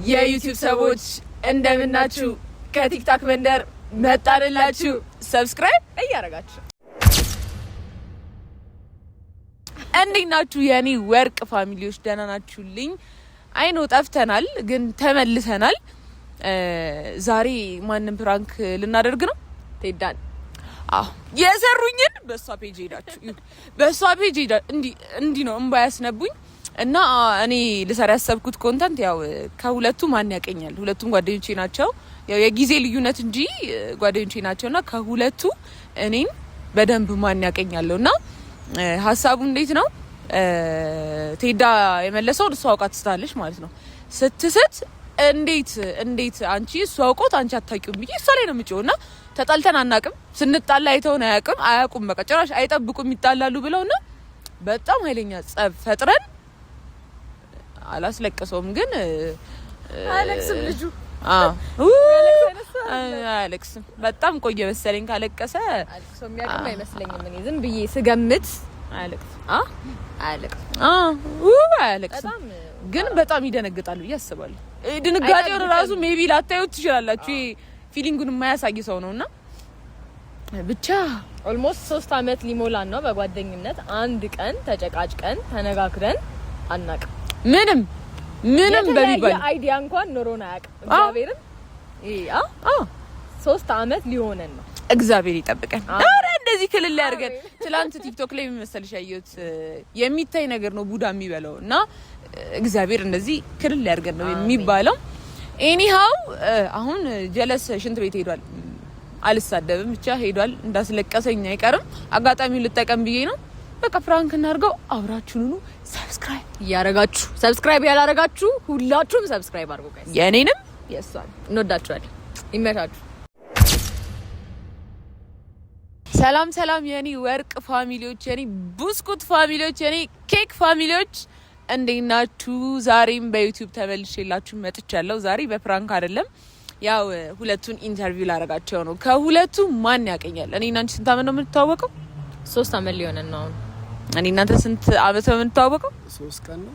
የዩቲዩብ ሰዎች እንደምናችሁ ከቲክታክ መንደር መጣንላችሁ። ሰብስክራይብ እያደረጋችሁ እንዴት ናችሁ የኔ ወርቅ ፋሚሊዎች? ደህና ናችሁልኝ? አይኖ ጠፍተናል ግን ተመልሰናል። ዛሬ ማንም ፕራንክ ልናደርግ ነው። ቴዳን የሰሩኝን በሷ ፔጅ ሄዳችሁ በሷ ፔጅ ሄዳ እንዲ ነው እንባ ያስነቡኝ እና እኔ ልሰራ ያሰብኩት ኮንተንት ያው ከሁለቱ ማን ያቀኛል፣ ሁለቱም ጓደኞቼ ናቸው። ያው የጊዜ ልዩነት እንጂ ጓደኞቼ ናቸውና ከሁለቱ እኔን በደንብ ማን ያቀኛለውና ሀሳቡ እንዴት ነው? ቴዳ የመለሰው እሷ አውቃ ትስታለች ማለት ነው። ስትስት እንዴት አንቺ እሷ አውቆት አንቺ አታውቂውም ብዬ እሷ ላይ ነው የምጮውና ተጣልተን አናውቅም። ስንጣላ አይተውን አያውቁም። በቃ ጭራሽ አይጠብቁም ይጣላሉ ብለውና በጣም ኃይለኛ ጸብ ፈጥረን አላስለቀሰውም ግን አለክስም ልጁ አለክስም በጣም ቆየ መሰለኝ ካለቀሰ። አለክሶ የሚያውቅም አይመስለኝም። እኔ ዝም ብዬ ስገምት አለክስም ግን በጣም ይደነግጣሉ ብዬ አስባለሁ። ድንጋጤው ራሱ ሜቢ ላታዩት ትችላላችሁ። ይሄ ፊሊንጉን የማያሳይ ሰው ነውና ብቻ ኦልሞስት 3 አመት ሊሞላን ነው በጓደኝነት። አንድ ቀን ተጨቃጭቀን ተነጋግረን አናውቅም። ምንም በሚባል አይዲያ እንኳን ኖሮን አያውቅም። እግዚአብሔርን 3 አመት ሊሆነን ነው። እግዚአብሔር ይጠብቀን። አረ እንደዚህ ክልል ያርገን። ትላንት ቲክቶክ ላይ የሚመሰልሽ ያየሁት የሚታይ ነገር ነው ቡዳ የሚበላው እና እግዚአብሔር እንደዚህ ክልል ያርገን ነው የሚባለው። ኤኒሃው አሁን ጀለስ ሽንት ቤት ሄዷል። አልሳደብም ብቻ ሄዷል። እንዳስለቀሰኝ አይቀርም። አጋጣሚውን ልጠቀም ብዬ ነው። በቃ ፍራንክ እናርገው። አብራችሁኑ ሰብስክራይብ ያላረጋችሁ ሁላችሁም ሰብስክራይብ አድርጉ ጋይስ። የኔንም የሷን እንወዳችኋለን። ይመቻችሁ። ሰላም የኔ ወርቅ ፋሚሊዎች፣ የኔ ቡስኩት ፋሚሊዎች፣ የኔ ኬክ ፋሚሊዎች እንዴት ናችሁ? ዛሬም በዩቲዩብ ተመልሼላችሁ መጥቻለሁ። ዛሬ በፕራንክ አይደለም፣ ያው ሁለቱን ኢንተርቪው ላረጋቸው ነው። ከሁለቱ ማን ያቀኛል? እኔ እና አንቺ ስንት አመት ነው የምንተዋወቀው? 3 አመት ሊሆነን ነው። እኔ እናንተ ስንት አመት ነው የምንተዋወቀው? 3 ቀን ነው።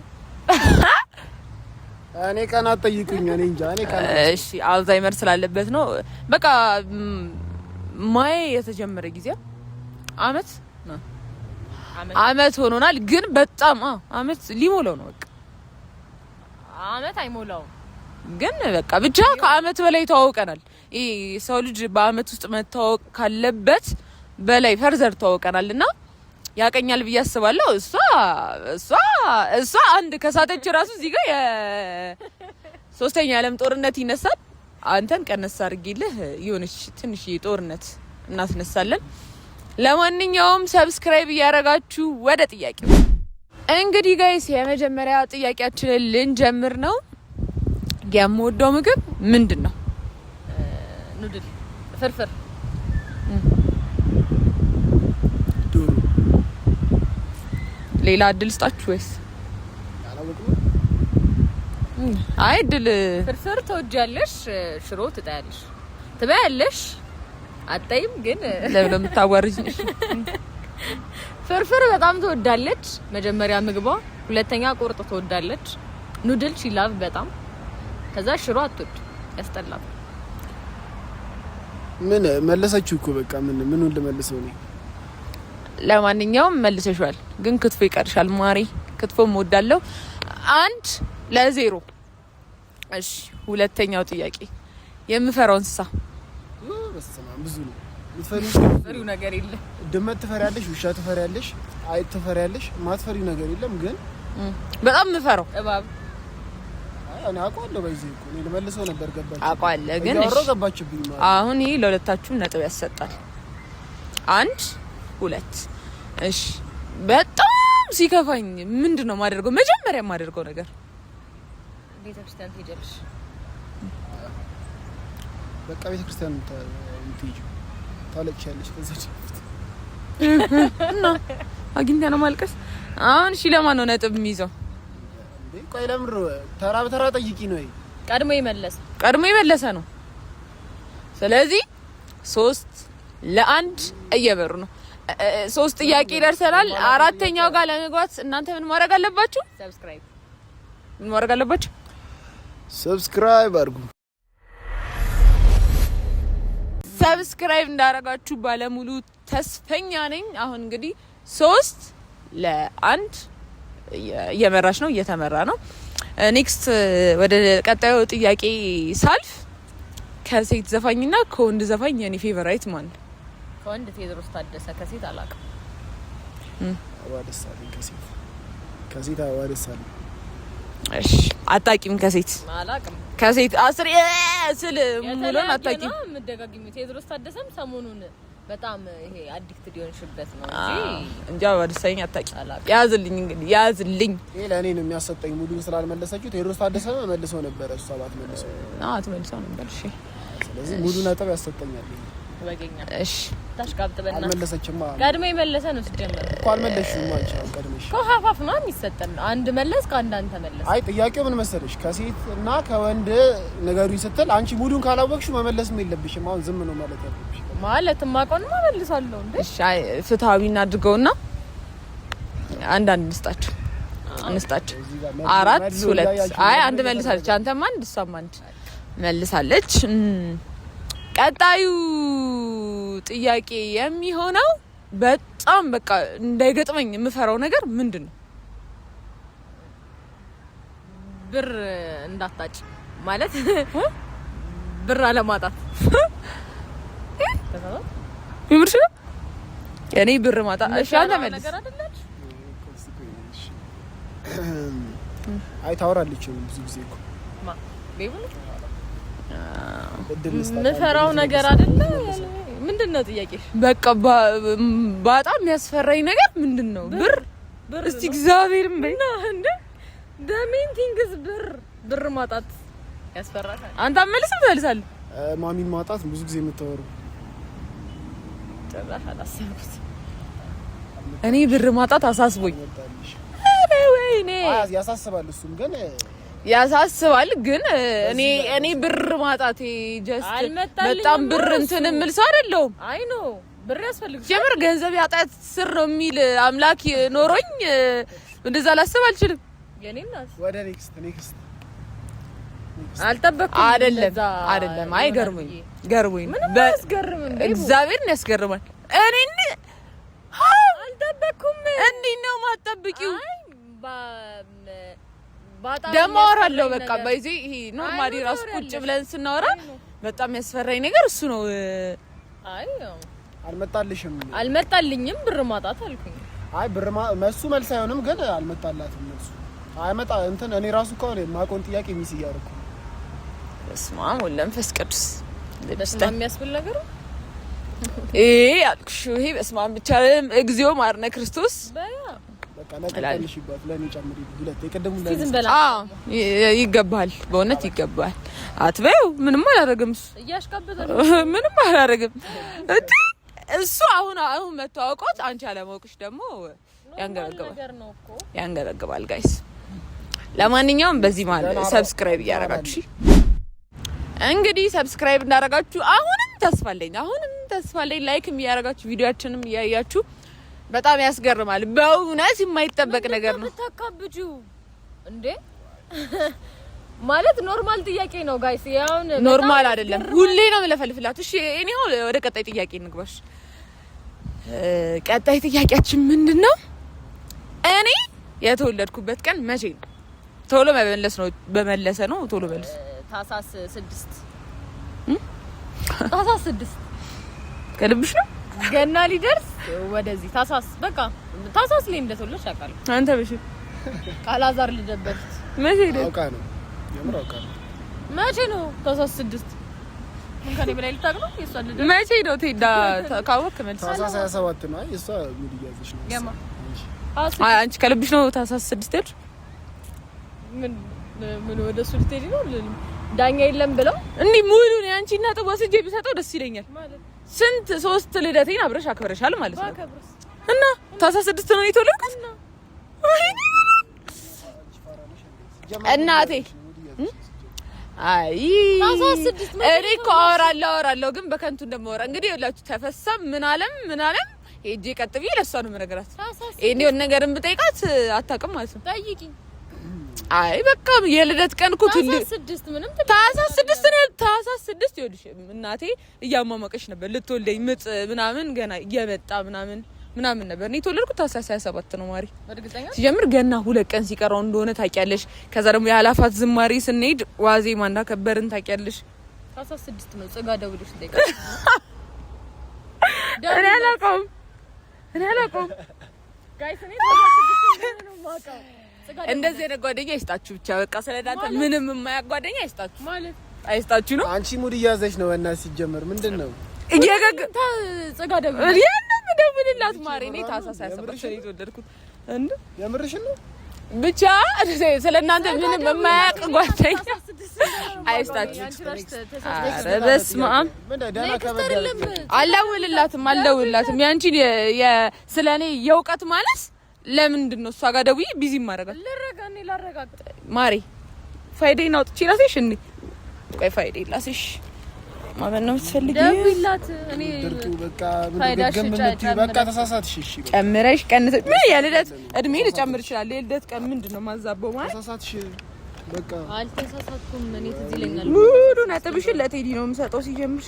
እኔ ቀን አትጠይቁኝ። እኔ እንጃ። እኔ ቀን እሺ፣ አልዛይመር ስላለበት ነው። በቃ ማይ የተጀመረ ጊዜ አመት ሆኖናል። ግን በጣም አመት ሊሞላው ነው። በቃ አመት አይሞላው ግን በቃ ብቻ ከአመት በላይ ተዋውቀናል። ይሄ ሰው ልጅ በአመት ውስጥ መታወቅ ካለበት በላይ ፈርዘር ተዋውቀናልና ያቀኛል ብዬ አስባለሁ። እሷ አንድ ከሳተች ራሱ እዚህ ጋር የ3ኛ ዓለም ጦርነት ይነሳል። አንተን ቀነስ አድርጌልህ የሆነች ትንሽ ጦርነት እናስነሳለን። ለማንኛውም ሰብስክራይብ እያደረጋችሁ ወደ ጥያቄው እንግዲህ ጋይስ የመጀመሪያ ጥያቄያችንን ልንጀምር ነው። የምወደው ምግብ ምንድነው? ኑድል፣ ፍርፍር፣ ዶሮ። ሌላ እድል ስጣችሁ ወይስ? አይ እድል። ፍርፍር ትወጃለሽ? ሽሮ ትበያለሽ? አጣይም ግን ለምን የምታዋርጂኝ? ፍርፍር በጣም ትወዳለች። መጀመሪያ ምግቧ፣ ሁለተኛ ቁርጥ ትወዳለች። ኑድል ሺላቭ በጣም። ከዛ ሽሮ አትወድ፣ ያስጠላል። ምን መለሰችው እኮ በቃ ምኑን ልመልሰው ነው? ለማንኛውም መልሰሻል፣ ግን ክትፎ ይቀርሻል ማሪ። ክትፎም እወዳለሁ። 1-0። እሺ፣ ሁለተኛው ጥያቄ የምፈራው እንስሳ? ብዙ ነው። የምትፈሪው ነገር የለም። ድመት ትፈሪያለሽ፣ ውሻ ትፈሪያለሽ፣ አይጥ ትፈሪያለሽ። ማትፈሪው ነገር የለም። ግን በጣም የምፈራው እባብ። እኔ አውቀዋለሁ። በዚህ እኮ እኔ ልመልሰው ነበር። ገባች አውቀዋለሁ፣ ግን ገባችብኝ ማለት። አሁን ይሄ ለሁለታችሁም ነጥብ ያሰጣል። 1-2። እሺ፣ በጣም ሲከፋኝ ምንድነው ማደርገው? መጀመሪያ የማደርገው ነገር ቤተክርስቲያን ትሄጃለሽ። በቃ ቤተክርስቲያን ትሄጂው ታለቅሻለሽ። ከዛ እና አግኝታ ነው ማልቀስ። አሁን እሺ፣ ለማን ነው ነጥብ የሚይዘው? ቆይ ለምር ተራ በተራ ጠይቂ ነው። ቀድሞ የመለሰ ነው። ስለዚህ 3-1 እየበሩ ነው። 3 ጥያቄ ደርሰናል። አራተኛው ጋር ለመግባት እናንተ ምን ማድረግ አለባችሁ? ሰብስክራይብ። ምን ማድረግ አለባችሁ? ሰብስክራይብ አድርጉ። ሰብስክራይብ እንዳደረጋችሁ ባለሙሉ ተስፈኛ ነኝ። አሁን እንግዲህ 3-1 እየመራች ነው፣ እየተመራ ነው። ኔክስት ወደ ቀጣዩ ጥያቄ ሳልፍ ከሴት ዘፋኝና ከወንድ ዘፋኝ የኔ ፌቨራይት ማን ነው? ከወንድ ቴዎድሮስ ታደሰ፣ ከሴት አላውቅም። አዋደሳለኝ ከሴት አዋደሳለኝ። እሺ አጣቂም ከሴት አላውቅም። ከሴት አስር ስል ሙሉን አጣቂም ምደጋግሚ። ቴዎድሮስ ታደሰም ሰሞኑን በጣም ይሄ አዲክትድ ሊሆንሽበት ነው እንጂ አዋደሳኝ አጣቂ ያዝልኝ። እንግዲህ ያዝልኝ። ይሄ ለኔ ነው የሚያሰጠኝ። ሙሉን ስላልመለሰችው ቴዎድሮስ ታደሰ መልሰው ነበር፣ እሷ ባትመልሰው አትመልሰው ነበር። እሺ ስለዚህ ሙሉን አጠብ ያሰጠኛል። ወገኛ እሺ ታሽቃብጥበና አልመለሰችማ። ቀድሜ መለሰ ነው ሲጀመር እኮ አልመለሽም ማለት ነው። ቀድመሽ ከሀፋፍ ነው የሚሰጠን። አንድ መለስ ከአንድ አንተ መለስ። አይ ጥያቄው ምን መሰለሽ፣ ከሴት እና ከወንድ ነገሩኝ ስትል አንቺ ሙሉን ካላወቅሽው መመለስም የለብሽም። አሁን ዝም ነው ማለት ያለብሽ። ማለት ማቆንማ መልሳለሁ እንዴ? እሺ አይ ፍትሃዊ እናድርገውና አንዳንድ እንስጣቸው 4-2 አይ አንድ መልሳለች። አንተም አንድ እሷም አንድ መልሳለች። ቀጣዩ ጥያቄ የሚሆነው በጣም በቃ እንዳይገጥመኝ የምፈራው ነገር ምንድነው? ብር እንዳታጭ ማለት ብር አለማጣት። ይብርሽ የኔ ብር ማጣ። እሺ አንተ መልስ። አይ ታወራለች ብዙ ጊዜ እኮ ምፈራው ነገር አይደለ? ምንድነው ጥያቄሽ? በቃ በጣም የሚያስፈራኝ ነገር ምንድነው? ብር እስቲ እግዚአብሔርን በይና እንደ the main thing is ብር ማጣት ያስፈራል። አንተ መልስም ትልሳለህ። ማሚን ማጣት ብዙ ጊዜ የምታወሩ ጭራሽ አላሰብኩት። እኔ ብር ማጣት አሳስቦኝ ወይኔ ያሳስባል። እሱም ግን ያሳስባል ግን እኔ ብር ማጣቴ ጀስት በጣም ብር እንትን ምልስ አይደለም። አይ ኖ ብር ያስፈልግ ጀምር ገንዘብ ያጣት ስር ነው የሚል አምላክ ኖሮኝ እንደዛ ላስብ አልችልም። የኔናስ ወደ ኔክስት አልጠበቅኩም። አይደለም አይ ገርሞኝ ምን ያስገርም እንዴ? እግዚአብሔርን ያስገርማል። እኔ አልጠበቅኩም። እንዴ ነው ማጠብቂው? አይ ደሞ አወራለሁ በቃ በዚህ ይሄ ኖርማሊ ራስ ቁጭ ብለን ስናወራ በጣም ያስፈራኝ ነገር እሱ ነው። አይ አልመጣልኝም ብር ማጣት አልኩኝ። አይ ብር መሱ መልስ አይሆንም ግን አልመጣላትም መልሱ አይመጣ እንትን እኔ ራሱ እኮ ነው ማቆን ጥያቄ ሚስ እያደረኩ እስማም ወለንፈስ ቅዱስ በስማም የሚያስብል ነገር አልኩሽ። ይሄ በስማም ብቻ እግዚኦ ማርነ ክርስቶስ በቃ ለቀቀልሽ ይባል ለኔ ጨምሪ ሁለት የቀደሙ ይገባል፣ በእውነት ይገባል። አትበይው ምንም አላደረግም እያሽካበተ ምንም አላደረግም እሱ አሁን መተዋወቆት አንቺ አለማወቅሽ ደግሞ ያንገበግባል ጋይስ። ለማንኛውም በዚህ ማለት ሰብስክራይብ እያደረጋችሁ እንግዲህ ሰብስክራይብ እንዳደረጋችሁ አሁንም ተስፋ አለኝ ላይክም እያደረጋችሁ ቪዲዮአችንም እያያችሁ በጣም ያስገርማል። በእውነት የማይጠበቅ ነገር ነው። ተካብጁ እንዴ ማለት ኖርማል ጥያቄ ነው ጋይስ። ያውን ኖርማል አይደለም፣ ሁሌ ነው መለፈልፍላት። እሺ እኔው ወደ ቀጣይ ጥያቄ እንግባሽ። ቀጣይ ጥያቄያችን ምንድነው? እኔ የተወለድኩበት ቀን መቼ ነው? ቶሎ በመለሰ ነው ቶሎ መልስ። ታህሳስ 6 ከልብሽ ነው ገና ሊደርስ ወደዚህ ታህሳስ በቃ ታህሳስ ላይ እንደተወለድሽ አውቃለሁ። አንተ በሽ ካላዛር ልደበት መቼ ነው? መቼ ነው? ታህሳስ 6 ምን ከኔ በላይ ልታውቅ ነው? የሷ ልደት መቼ ነው? ቴዳ ካወክ መልስ ታህሳስ 27 ነው። የሷ ሙድ ያዘሽ ነው። ያማ አንቺ ከልብሽ ነው ታህሳስ 6 ሄድ ምን ወደ እሱ ልትሄጂ ነው? ዳኛ የለም ብለው እንዴ ሙሉ ነው አንቺ እና ጥዋ ስጄ ቢሰጠው ደስ ይለኛል ማለት ስንት 3 ልደቴን አብረሽ አክብረሻል ማለት ነው። እና ታህሳስ 6 ነው የተወለድኩት እናቴ። አይ እኔ እኮ አወራለሁ ግን በከንቱ እንደማወራ እንግዲህ ይኸውላችሁ ተፈሳም ምን አለም ሄጄ ቀጥብዬ ለሷ ነው የምነግራት። እኔ የሆነ ነገርን ብጠይቃት አታውቅም ማለት ነው። ጠይቂኝ አይ በቃ የልደት ቀን እኮ ትልቅ ታህሳስ 6 ይኸውልሽ እናቴ እያሟሟቀች ነበር ልትወልደኝ ምጥ ምናምን ገና እየመጣ ምናምን ነበር። እኔ የተወለድኩት ታህሳስ 27 ነው ማሪ። ሲጀምር ገና 2 ቀን ሲቀረው እንደሆነ ታውቂያለሽ። ከዛ ደግሞ የአላፋት ዝማሬ ስንሄድ ዋዜማ እንዳከበርን ታውቂያለሽ። ታህሳስ 6 ነው ጽጋ ደውልሽ ደቂቃ እኔ አላውቀውም ጋይስ እኔ ታህሳስ 6 ነው ማውቀው። እንደዚህ አይነት ጓደኛ አይስጣችሁ ብቻ በቃ ስለዳንተ ምንም የማያውቅ ጓደኛ አይስጣችሁ ማለት አይስጣችሁ ነው። አንቺ ሙድ እያዘች ነው እና ሲጀመር ምንድነው እየገገ ጽጋ ደውልሽ ደውልላት ማሪ። እኔ ታህሳስ 27 ነው የተወለድኩት። እንዴ የምርሽን ነው ብቻ ስለናንተ ምንም የማያውቅ ጓደኛ አይስጣችሁ። ኧረ በስመ አብ አልደውልላትም። ያንቺን ስለኔ የእውቀት ማለት ለምንድን ነው እሷ ጋር ደውዬ ቢዚ ማረጋት ላረጋግጥ ማሪ ፋይዴን አውጥቼ ላስሽ እንዴ ቆይ ፋይዴ ላስሽ ማመን ነው የምትፈልጊው? ደውይላት። እኔ በቃ ተሳሳትሽ። እሺ ጨምረሽ ቀንሰሽ ምን የልደት እድሜ ልጨምር ይችላል። የልደት ቀን ምንድነው ማዛበው ማለት ተሳሳትሽ። በቃ አልተሳሳትኩም። እኔ ትዝ ይለኛል ሙሉ ነጥብሽን ለቴዲ ነው የምሰጠው። ሲጀምር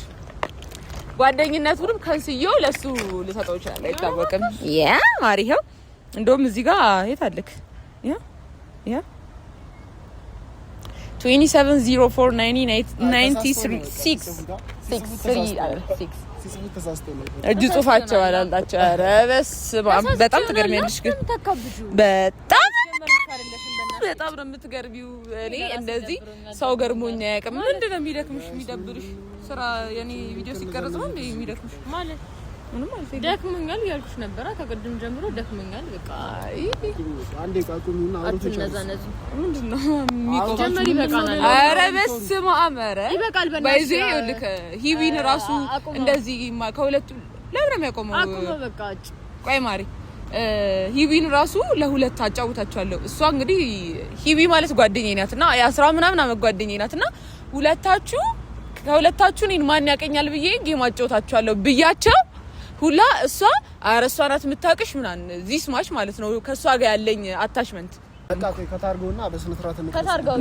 ጓደኝነቱንም ከንስየው ለሱ ልሰጠው ይችላል አይታወቅም። ያ ማሪ ይኸው እንደውም እዚህ ጋር የት አለክ? ያ 27049936 እጅ ጽሁፋቸው አላላቸው። ኧረ በስመ አብ በጣም ትገርሚያለሽ። ግን በጣም ነው የምትገርሚው። እኔ እንደዚህ ሰው ገርሞኝ አያውቅም። ምንድን ነው የሚደክምሽ የሚደብርሽ? ስራ የኔ ቪዲዮ ሲቀርጽ ነው እንዴ የሚደክምሽ? ማለት ምንም አልፈኝ ደክመኛል ያልኩሽ ነበር። ከቅድም ጀምሮ ደክመኛል። በቃ አንዴ ቃቁሚና አውሩት ነዛነዙ ምንድነው የሚቆም ይበቃናል። ኧረ በስመ አብ ኧረ ይበቃል። በይዜ ይልክ ሂዊን ራሱ እንደዚህ ከሁለቱ ለምን የሚያቆመው? አቁሞ በቃ ቆይ ማሪ ሂዊን ራሱ ለሁለት አጫውታቸዋለሁ። እሷ እንግዲህ ሂዊ ማለት ጓደኛዬ ናትና የ10 ምናምን አመት ጓደኛዬ ናትና ከሁለታችሁ እኔን ማን ያቀኛል ብዬ ጌም አጫውታቸዋለሁ ብያቸው ሁላ እሷ አረሷ ናት የምታውቅሽ ምናምን ዚስ ማች ማለት ነው ከሷ ጋር ያለኝ አታችመንት በቃ ከታርገውና በስነ ስርዓት ነው ከታርገው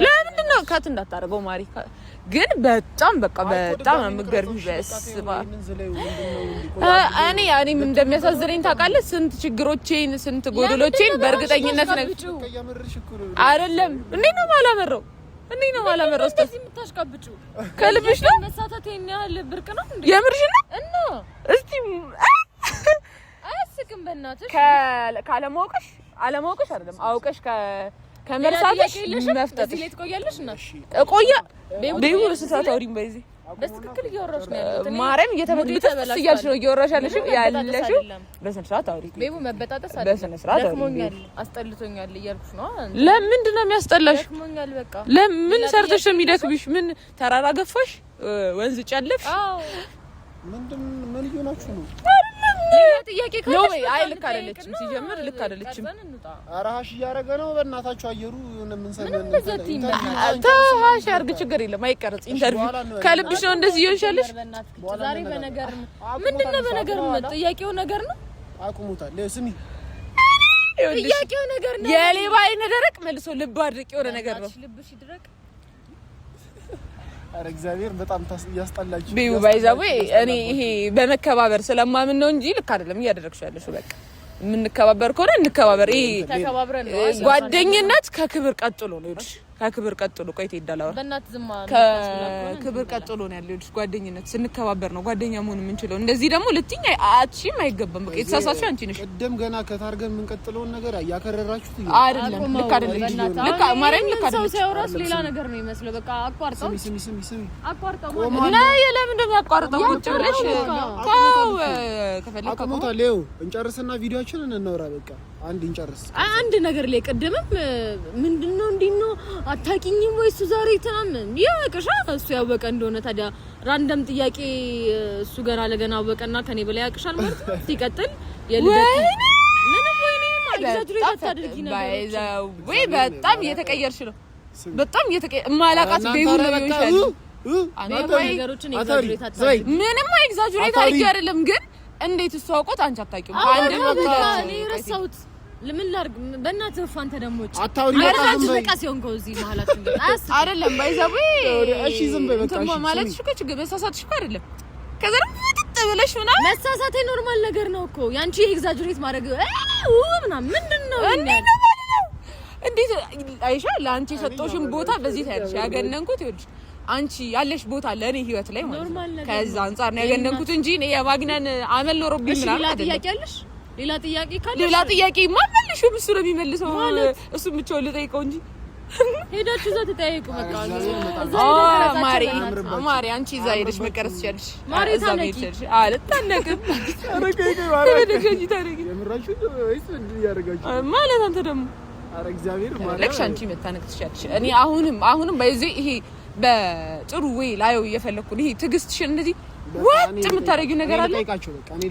ለምንድን ነው ካት እንዳታረገው ማሪ ግን በጣም ነው የምትገርሚው። በስባ እኔ ምን እንደሚያሳዝነኝ ታውቃለህ? ስንት ችግሮቼን ስንት ጎደሎቼን በእርግጠኝነት ነው አይደለም። እንዴት ነው ማላመረው እንደዚህ የምታሽቃብጩ ከልብሽ ነው መሳተቴን ያህል ብርቅ ነው እንዴ? የምርሽ ነው እና እስቲ አያስቅም በእናትሽ አለማወቅሽ አይደለም አውቀሽ ከመርሳትሽ መፍጠጥሽ እዚህ ትቆያለሽ እና ቆያ ቤቡ በስንት አውሪም በዚህ በትክክል እያወራሽ ነው ያለሁት። ማርያም እየተበጥበጥሽ እያልሽ ነው እያወራሽ ያለሽው በስነ ስርዓት አውሪ። ቤቡ መበጣጠስ አለ በስነ ስርዓት አውሪ። ደክሞኛል አስጠልቶኛል እያልኩሽ ነው። ለምንድን ነው የሚያስጠላሽ? ደክሞኛል በቃ ለምን ሰርተሽ ነው የሚደክምሽ? ምን ተራራ ገፋሽ? ወንዝ ጨለፍሽ? አዎ ምን እየሆናችሁ ነው? ጥያቄ ነው አይ ልክ አይደለችም። ሲጀምር ልክ አይደለችም። አራሃሽ እያደረገ ነው። በእናታችሁ አየሩ ምን ሰማን ታሃሽ አርግ ችግር የለም አይቀርጽ። ኢንተርቪው ከልብሽ ነው እንደዚህ ይሆንሻለሽ። ዛሬ በነገር ምንድነው? በነገር ጥያቄው ነገር ነው። አቁሙታል። ስሚ ጥያቄው ነገር ነው። የሌባ አይነ ደረቅ መልሶ ልብ አድርቅ የሆነ ነገር ነው። ልብሽ ይድረቅ። አረ እግዚአብሔር በጣም ያስጠላችሁ። ቢዩ ባይዛው እኔ ይሄ በመከባበር ስለማምን ነው እንጂ ልክ አይደለም እያደረግሽ ያለሽው። በቃ የምንከባበር ከሆነ እንከባበር። ይሄ ተከባብረን ጓደኝነት ከክብር ቀጥሎ ነው። ከክብር ቀጥሎ ቆይቴ ይዳላው በእናት ዝማ ከክብር ቀጥሎ ነው ያለው። ጓደኝነት ስንከባበር ነው ጓደኛ መሆን የምንችለው። እንደዚህ ደግሞ ልትኛ አትሺም አይገባም። በቃ የተሳሳችሁ አንቺ ነሽ። ቀደም ገና ከታርገን የምንቀጥለውን ነገር ያከረራችሁት አይደለም። ልክ አይደለም። ልክ ማርያም ልክ አይደለም። ሰው ሲያወራስ ሌላ ነገር ነው የሚመስለው። በቃ አቋርጠው ስሚ አቋርጠው ነው የለምን እንደሚያቋርጠው ቁጭ ብለሽ ታው ከፈለክ አቁሙታ ሌው እንጨርስና ቪዲዮአችንን እናወራ። በቃ አንድ እንጨርስ። አንድ ነገር ላይ ቀደምም ምንድነው እንዲነው አታቂኝም ወይ እሱ ዛሬ ተናምን ያቀሻ እሱ ያወቀ እንደሆነ ታዲያ ራንደም ጥያቄ እሱ ገና ለገና አወቀና ከኔ በላይ ያቀሻል ማለት ነው። ሲቀጥል የልደት ምንም ወይኔ ማግዛጁሬት አታድርጊ ነገር ወይ በጣም እየተቀየርሽ ነው። በጣም ማላቃት ቤቡ ነው ይሆንሻል። ነገሮችን ኤግዛጁሬት አታድርጊ። ምንም ኤግዛጁሬት አድርጊ አይደለም ግን እንዴት እሱ አውቆት አንቺ አታውቂው? አንድ ነው እኔ ረሳሁት ለምን ላርግ በእናትህ ፋንተ ደሞ አታውሪ በቃ ሲሆን ከዚህ መሀላችን አይደለም ባይዘው እሺ ዝም በይ በቃ እሺ ማለት እኮ ችግር መሳሳትሽ እኮ አይደለም ከዛ ብለሽ ምናምን መሳሳቴ ኖርማል ነገር ነው እኮ ያንቺ ኤግዛጀሬት ማድረግ ምናምን ምንድነው እንዴት አይሻ ለአንቺ የሰጠውሽን ቦታ በዚህ ታያለሽ ያገነንኩት ይኸውልሽ አንቺ ያለሽ ቦታ ለኔ ህይወት ላይ ማለት ነው ከዛ አንፃር ነው ያገነንኩት እንጂ እኔ የማግነን አመል ኖሮብኝ ምናምን አይደለም ሌላ ጥያቄ ካለ ሌላ ጥያቄ ማመልሽ እሱ ነው የሚመልሰው እሱ ብቻውን ልጠይቀው እንጂ ሄዳችሁ እዛ ተጠያየቁ በቃ ማሪ አንቺ እዛ ሄደሽ መቀረስ ትችያለሽ ማሪ ታነቂ አልታነቅም ማለት አንተ ደግሞ ኧረ እግዚአብሔር ለክሽ አንቺ መታነቅ ትችያለሽ እኔ አሁንም በዚህ ይሄ በጥሩ ወይ ላየው እየፈለኩ ነው ይሄ ትግስትሽን እንደዚህ ወጥ የምታረጊው ነገር አለ ልጠይቃቸው በቃ እኔ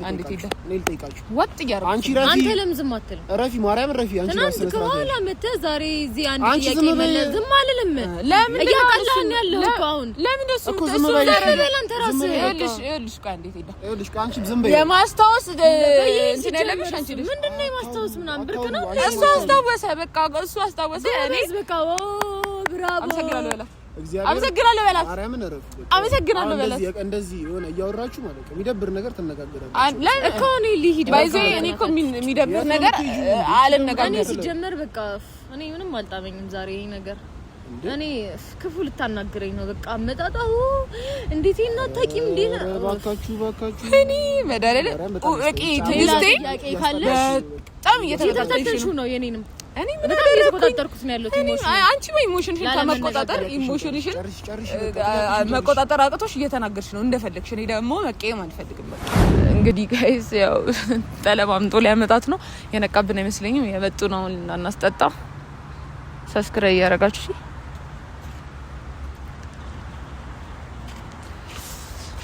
ልጠይቃቸው ወጥ እያረኩ አንተ ለምን ዝም አትልም ረፊ ማርያም ረፊ አንቺ ራስሽ ትናንት ከኋላ መተህ ዛሬ እዚህ አንድ ጥያቄ መለስ ዝም አልልም ለምን እያቀላን ያለው እኮ አሁን ለምን ደስ እኮ ዝም በይ አንተ ራስህ ይኸውልሽ ቃ እንዴት ሄዳ ይኸውልሽ አንቺ ዝም በይ የማስታወስ እንትን ያለብሽ አንቺ ልጅ ምንድነው የማስታወስ ምናምን ብርቅ ነው እሱ አስታወሰ በቃ እሱ አስታወሰ እኔ በቃ ብራቮ አመሰግናለሁ በላት ማርያምን ረፍ አመሰግናለሁ በላት እንደዚህ የሆነ እያወራችሁ ማለት ነው የሚደብር ነገር ትነጋገራላችሁ እኮ እኔ ልሂድ ባይዘ እኔ እኮ የሚደብር ነገር አልነጋገርም እኔ ሲጀመር በቃ እኔ ምንም አልጣመኝም ዛሬ ይሄ ነገር እኔ ክፉ ልታናግረኝ ነው በቃ አመጣጣው እንዴት እናታቂም እንዴ ባካችሁ እኔ መዳለለ ኦኬ ትይስቴ በጣም እየተከታተልሽ ነው የኔንም እኔ ምን እየተቆጣጠርኩት ነው ያለው ኢሞሽን አንቺ በኢሞሽንሽን ከመቆጣጠር ኢሞሽንሽን መቆጣጠር አቅቶሽ እየተናገርሽ ነው እንደፈለግሽ እኔ ደግሞ መቀየም አልፈልግም እንግዲህ ጋይስ ያው ጠለማምጦ ሊያመጣት ነው የነቃብን አይመስለኝም የመጡ ነው እናስጠጣ ሰብስክራይብ ያደርጋችሁ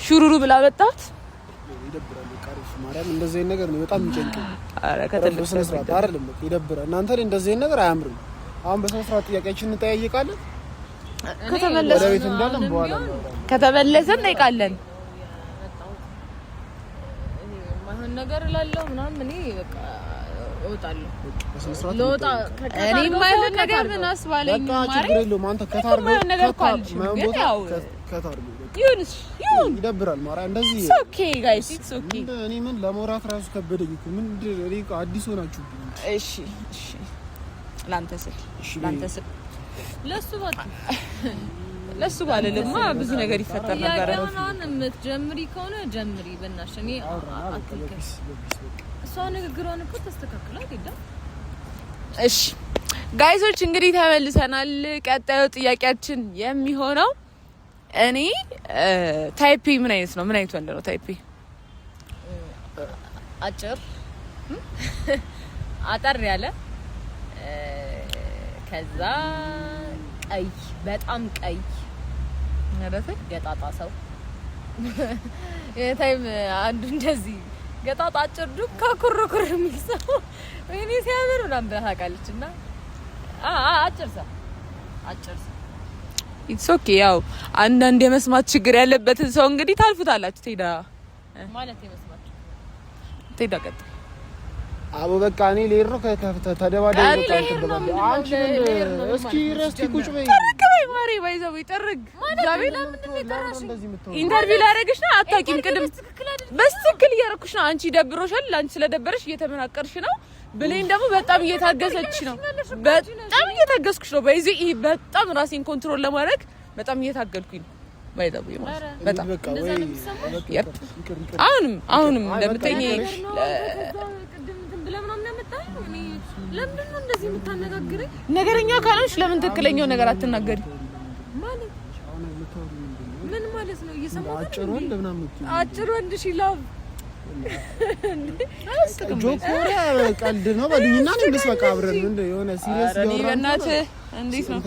ሹሩሩ ብላ መጣት ይደብራል ማርያም እንደዚህ አይነት ነገር ነው በጣም የሚጨንቀው አረ ከተልብ ስነስርዓት አይደለም ይደብራል እናንተ እንደዚህ አይነት ነገር አያምርም አሁን በስነስርዓት ጥያቄያችንን እንጠያየቃለን ከተመለሰ ቤት እንዳለን በኋላ ከተመለሰ እንጠይቃለን ማን ነገር ላለው ምናምን እኔ በቃ እወጣለሁ በስነስርዓት ለወጣ እኔ የማይሆን ነገር ምን አስባለኝ በቃ ችግር የለውም አንተ ከታርጎ ነገር ካልሽ ግን ያው ከታርጎ ይሁንስ ይሁን ይደብራል ማርያም እንደዚህ ኢትስ ኦኬ ጋይስ ኢትስ ኦኬ እኔ ምን ለሞራት ራሱ ከበደኝ እኮ ምን እኔ አዲስ ሆናችሁ እሺ ላንተ ስል ለሱ ባለልማ ብዙ ነገር ይፈጠር ነበር ያውናን የምትጀምሪ ከሆነ ጀምሪ በእናትሽ እኔ አትልከስ እሷ ንግግሯን እኮ ተስተካክላ አይደል እሺ ጋይሶች እንግዲህ ተመልሰናል ቀጣዩ ጥያቄያችን የሚሆነው እኔ ታይፒ ምን አይነት ነው ምን አይነት ወንድ ነው ታይፒ አጭር አጠር ያለ ከዛ ቀይ በጣም ቀይ ነረተ ገጣጣ ሰው የታይም አንዱ እንደዚህ ገጣጣ አጭር ዱካ ኩርኩር የሚል ሰው ወይኔ ሲያምር ምናምን ታውቃለች እና አጭር ሰው ኢትስ ኦኬ ያው አንዳንድ የመስማት ችግር ያለበትን ሰው እንግዲህ ታልፉታላችሁ ትሄዳ ማለት የመስማት ትሄዳ ቀጥ አቦ በቃ እኔ ልሄድ ነው ተደባደብ አንቺ እስኪ ረስቲ ቁጭ በይ ተረከበይ ማሪ ባይዘው ይጠርግ ዛቤ ለምንድን ነው ተራሽ ኢንተርቪው ላደረግሽ ነው አታውቂም ቅድም በስትክክል እያደረኩሽ ነው አንቺ ደብሮሻል አንቺ ስለደበረሽ እየተመናቀርሽ ነው ብሌን ደግሞ በጣም እየታገሰች ነው በጣም እየታገስኩሽ ነው ባይዚ ይሄ በጣም ራሴን ኮንትሮል ለማድረግ በጣም እየታገልኩኝ ነው ባይዘው በጣም አሁንም እንደምትኝ ለምን ነው እንደዚህ የምታነጋግረኝ ነገረኛ ካለሽ ለምን ትክክለኛው ነገር አትናገሪ ማለት ምን ማለት ነው እየሰማሁ አጭር ወንድ ምናምን አጭር ወንድ ሺላብ ጆኮሪያ ቀልድ ነው በልኝና ነው እንደስ በቃ አብረን እንደ የሆነ ሲሪየስ ነው በእናትህ እንዴት ነው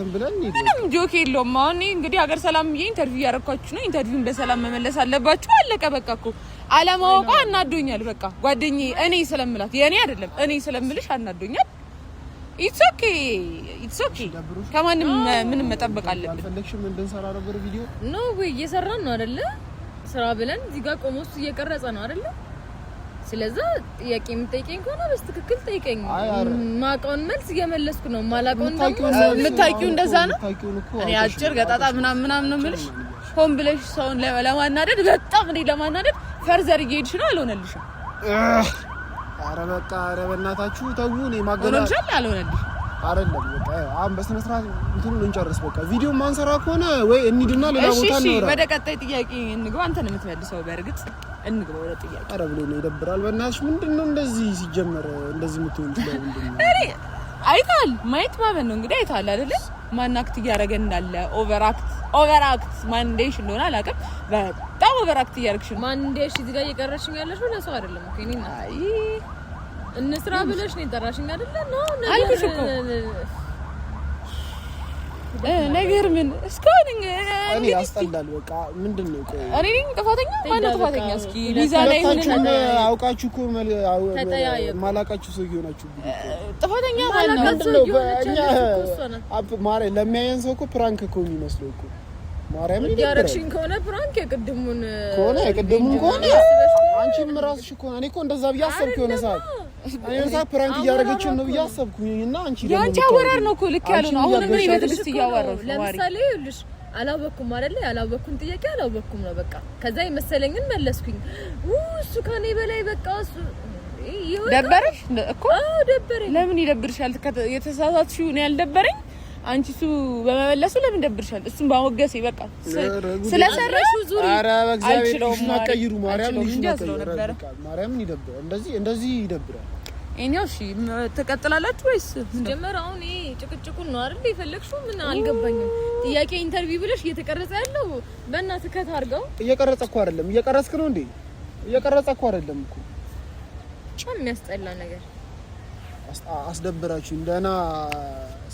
ምንም ጆክ የለውም አሁን እንግዲህ ሀገር ሰላም ብዬ ኢንተርቪው ያደረኳችሁ ነው ኢንተርቪውን በሰላም መመለስ አለባችሁ አለቀ በቃ እኮ አለማወቋ አናዶኛል በቃ ጓደኛዬ እኔ ስለምላት የኔ አይደለም እኔ ስለምልሽ አናዶኛል ኢትስ ኦኬ ከማንም ምንም መጠበቅ አለብን ፈለግሽም እንድንሰራ ነበር ቪዲዮ ነው ወይ እየሰራን ነው አይደለ ስራ ብለን እዚህ ጋር ቆሞስ እየቀረጸ ነው አይደለ ስለዚህ ጥያቄ የምጠይቀኝ ከሆነ በስትክክል ጠይቀኝ። ማውቀውን መልስ እየመለስኩ ነው። ማላውቀውን የምታውቂው እንደዛ ነው። እኔ አጭር ገጣጣ ምናምን ነው የምልሽ። ሆን ብለሽ ሰውን ለማናደድ በጣም እኔ ለማናደድ ፈርዘር እየሄድሽ ነው። አልሆነልሽም። ኧረ በቃ ኧረ በእናታችሁ ተው። እኔ ማገናኘት አልሆነልሽ አይደለም። በቃ አሁን በስነ ስርዓት እንትኑን እንጨርስ። በቃ ቪዲዮ ማንሰራ ከሆነ ወይ እንሂድና ሌላ ቦታ ነው። እሺ ወደ ቀጣይ ጥያቄ እንግባ። አንተ ነው የምትመልሰው። በእርግጥ እንግባ ወደ ጥያቄ። ኧረ ብሎ ነው ይደብራል። በእናትሽ ምንድነው እንደዚህ ሲጀመር እንደዚህ የምትሆን ይችላል? ምንድነው አይታል ማየት ማመን ነው እንግዲህ። አይታል አይደለ? ማን አክት እያደረገ እንዳለ ኦቨርአክት ማን እንደሽ እንደሆነ አላውቅም። በጣም ኦቨርአክት እያደረግሽ ነው። ማን እንደሽ እዚህ ጋር እየቀረሽኝ ያለሽ ነው ለሰው አይደለም እኮ እኔ አይ እንስራ ብለሽ ነው የጠራሽኝ አይደለ? ነው አልኩሽ እኮ ነገር ምን እስካሁን እኔ ያስጠላል። በቃ ምንድነው ቆይ እኔ ነኝ ጥፋተኛ? ማን ነው ጥፋተኛ? እስኪ ሚዛን ላይ ምን አውቃችሁ እኮ ማላቃችሁ ሰው ይሆናችሁ ጥፋተኛ ማለት ነው። እኛ ማርያም ለሚያየን ሰው እኮ ፕራንክ እኮ የሚመስለው እኮ ማርያም ያረክሽኝ ከሆነ ፕራንክ የቅድሙን ከሆነ አንቺም ራስሽ እኮ እኔ እኮ እንደዛ ብዬ አሰብኩ። የሆነ ሰዓት ፕራንክ እያደረገችን ነው ብዬ አሰብኩኝና አንቺ ደግሞ ያንቺ አወራር ነው እኮ ልክ ያለው ነው። አሁን ምን በትዕግስት እያወራሽ ለምሳሌ ይኸውልሽ አላወኩም አይደለ? ያላወኩም ጥያቄ አላወኩም ነው በቃ። ከዛ የመሰለኝን መለስኩኝ። እሱ ከኔ በላይ በቃ እሱ ደበረሽ እኮ? አዎ ደበረኝ። ለምን ይደብርሻል? የተሳሳትሽው ነው ያልደበረኝ። አንቺ እሱ በመመለሱ ለምን ደብርሻል? እሱን ባወገሰ ይበቃ ስለሰራሽው ዙሪ። ኧረ በእግዚአብሔር ይሽናቀይሩ ማርያም ይሽናቀይሩ ማርያም ይደብራል። እንደዚህ ይደብራል። እኛው እሺ ተቀጥላላችሁ ወይስ ጀመር? አሁን ይሄ ጭቅጭቁን ነው አይደል የፈለግሽው? ምን አልገባኝም። ጥያቄ ኢንተርቪው ብለሽ እየተቀረጸ ያለው በእናትህ ከት አድርገው። እየቀረጸ እኮ አይደለም። እየቀረጽክ ነው እንዴ? እየቀረጸ እኮ አይደለም እኮ። ጫም የሚያስጠላ ነገር አስደብራችሁ ደህና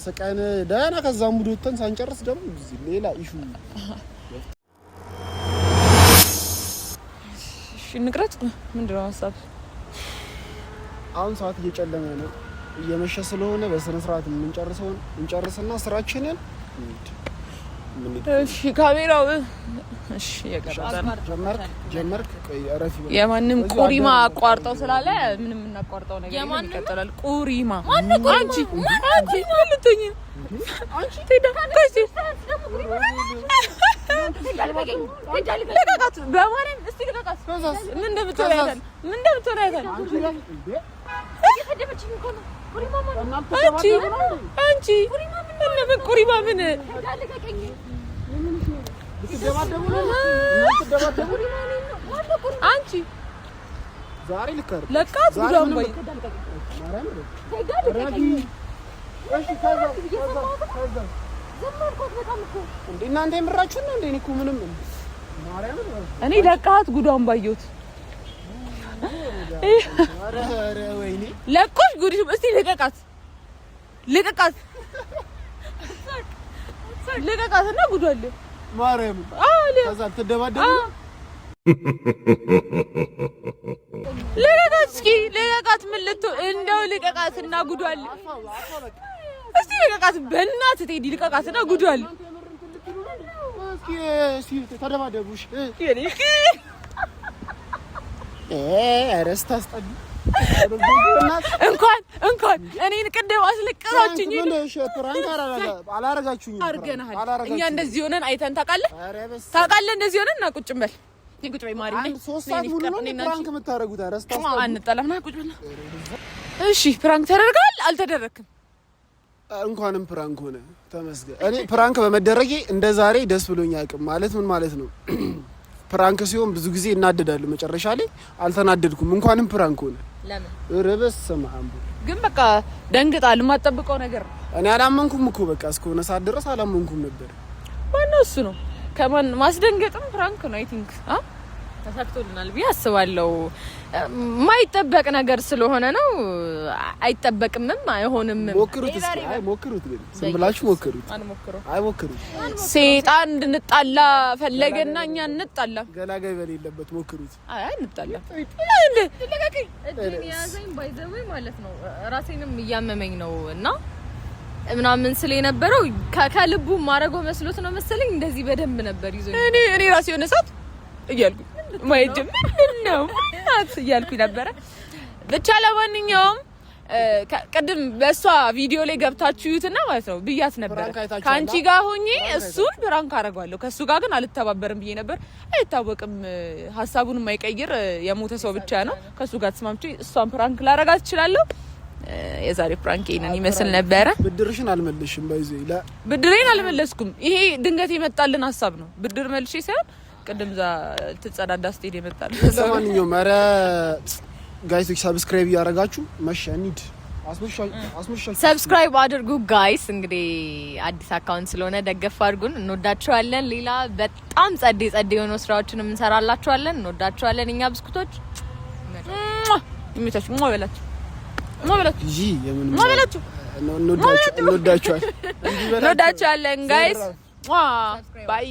ስቀን ደህና ከዛ ሙድ ወጥተን ሳንጨርስ ደግሞ ሌላ ኢሹ። እሺ ንቅረጽ። ምንድነው ሀሳብ? አሁን ሰዓት እየጨለመ ነው፣ እየመሸ ስለሆነ በስነ ስርዓት እንጨርስና ስራችንን እሺ ካሜራው እሺ ጀመርክ። ቆይ አረፊ የማንም ቁሪማ አቋርጠው ስላለ ምንም እናቋርጠው ነገር ይቀጥላል። ቁሪማ አንቺ ልትኝ አንቺ ተዳካሽ ለቃቃት በማርያም እስቲ ለቃቃት። ምን እንደምትሆን አይተን አንቺ ቁሪማ ምን አንቺ ዛሬ ልከር ለቃት ጉዳም ባይ እናንተ የምራችሁ ነው እንዴ? እኮ ምንም እኔ ለቃት ጉዳም ባየሁት ወይኔ ለቆሽ ጉድሽ እስቲ ልቀቃት እና ጉዳለ ማርያም ከዛ ተደባደቡ። ልቀቃት ምን ልትሆን እንደው ልቀቃት እና ጉዳለ እስቲ ልቀቃት በእናትህ ቴዲ ልቀቃት እና ጉዳለ እስኪ ተደባደቡሽ አረስታ አስጠኝ እንኳን እኔን ቅድም አስለቀሳችኝ። ፕራንክ አላረጋችሁኝ። እኛ እንደዚህ ሆነን አይተን ታውቃለህ? እንደዚህ ሆነን እና ቁጭ በል ቁጭ በይ ማሪ ነኝ። 3 ሰዓት ሙሉ ነው ፕራንክ የምታረጉት። አረስታ አንጠላም ና ቁጭ በል። እሺ ፕራንክ ተደርጋል አልተደረክም? እንኳንም ፕራንክ ሆነ ተመስገን። እኔ ፕራንክ በመደረጌ እንደዛሬ ደስ ብሎኝ አያውቅም። ማለት ምን ማለት ነው? ፕራንክ ሲሆን ብዙ ጊዜ እናደዳለሁ። መጨረሻ ላይ አልተናደድኩም። እንኳንም ፕራንክ ሆነ። ለምን ረበስ ሰማም ግን በቃ ደንግጣል። የማትጠብቀው ነገር እኔ አላመንኩም እኮ በቃ እስከሆነ ሰዓት ድረስ አላመንኩም ነበር። ማነው እሱ ነው? ከማን ማስደንገጥም ፕራንክ ነው። አይ ቲንክ ተሳክቶልናል ብዬ አስባለሁ። ማይጠበቅ ነገር ስለሆነ ነው። አይጠበቅምም አይሆንም። ሞክሩት እስኪ። ሞክሩት ግን ዝም ብላችሁ ሞክሩት። ሞክሩት። ሰይጣን እንድንጣላ ፈለገና እኛ እንጣላ። ገላጋይ በሌለበት ሞክሩት። እንጣላ እድሜ ያዘኝ ባይዘው ማለት ነው። ራሴንም እያመመኝ ነው እና ምናምን ስለ የነበረው ከልቡ ማረገው መስሎት ነው መሰለኝ። እንደዚህ በደንብ ነበር ይዞኝ እኔ ራሴ የሆነ ሰዓት እያልኩኝ ማየት ምንድነው እያልኩኝ ነበረ። ብቻ ለማንኛውም ቀደም በሷ ቪዲዮ ላይ ገብታችሁ ይዩትና ማለት ነው ብያት ነበር ካንቺ ጋር ሆኜ እሱን ፕራንክ አደርጋለሁ ከሱ ጋር ግን አልተባበርም ብዬ ነበር። አይታወቅም ሀሳቡን የማይቀይር የሞተ ሰው ብቻ ነው። ከሱ ጋር ተስማምቼ እሷን ፕራንክ ላረጋት እችላለሁ። የዛሬ ፕራንክ ይሄንን ይመስል ነበረ። ብድርሽን አልመለስሽም ባይዘይ ብድሬን አልመለስኩም። ይሄ ድንገት የመጣልን ሀሳብ ነው። ብድር መልሼ ሳይሆን ቅድም ዛ ትጸዳዳ ስትሄድ የመጣልን። ለማንኛውም ኧረ ጋይስ ሰብስክራይብ ያደረጋችሁ መሸኒድ አስመሻል ሰብስክራይብ አድርጉ ጋይስ። እንግዲህ አዲስ አካውንት ስለሆነ ደገፍ አድርጉን። እንወዳችኋለን። ሌላ በጣም ጸዴ የሆኑ ስራዎችን እንሰራላችኋለን። እንወዳችኋለን። እኛ ብስኩቶች ይመቻችሁ። ሞበላችሁ እንወዳችኋለን ጋይስ። ባይ